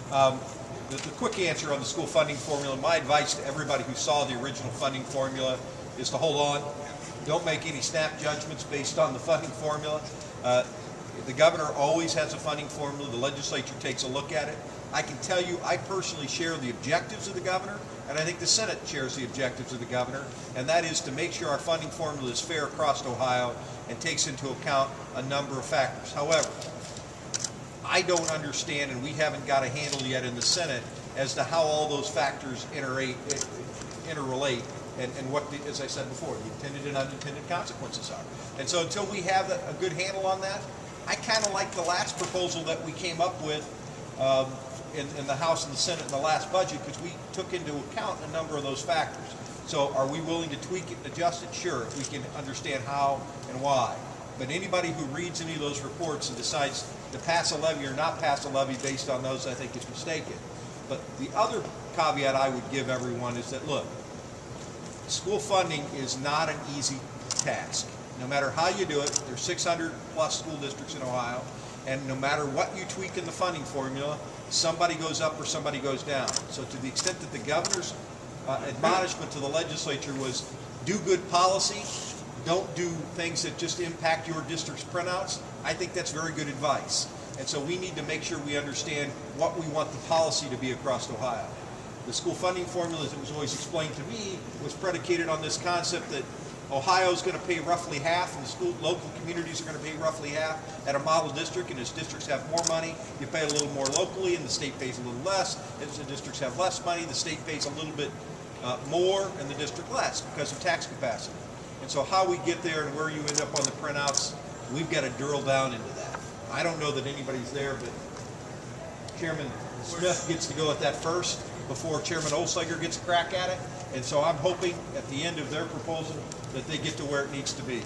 The quick answer on the school funding formula, my advice to everybody who saw the original funding formula is to hold on. Don't make any snap judgments based on the funding formula. The governor always has a funding formula. The legislature takes a look at it. I can tell you, I personally share the objectives of the governor, and I think the Senate shares the objectives of the governor, and that is to make sure our funding formula is fair across Ohio and takes into account a number of factors. However, I don't understand, and we haven't got a handle yet in the Senate as to how all those factors interrelate and what, as I said before, the intended and unintended consequences are. And so until we have a good handle on that, I kind of like the last proposal that we came up with in the House and the Senate in the last budget, because we took into account a number of those factors. So are we willing to tweak it and adjust it? Sure, if we can understand how and why. But anybody who reads any of those reports and decides to pass a levy or not pass a levy based on those, I think is mistaken. But the other caveat I would give everyone is that, look, school funding is not an easy task. No matter how you do it, there's 600 plus school districts in Ohio, and no matter what you tweak in the funding formula, somebody goes up or somebody goes down. So to the extent that the governor's admonishment to the legislature was do good policy, don't do things that just impact your district's printouts, I think that's very good advice. And so we need to make sure we understand what we want the policy to be across Ohio. The school funding formula, as it was always explained to me, was predicated on this concept that Ohio is going to pay roughly half, and the local communities are going to pay roughly half at a model district. And as districts have more money, you pay a little more locally, and the state pays a little less. As the districts have less money, the state pays a little bit more, and the district less because of tax capacity. And so how we get there and where you end up on the printouts, we've got to drill down into that. I don't know that anybody's there, but Chairman Smith gets to go at that first before Chairman Olsager gets a crack at it. And so I'm hoping at the end of their proposal that they get to where it needs to be.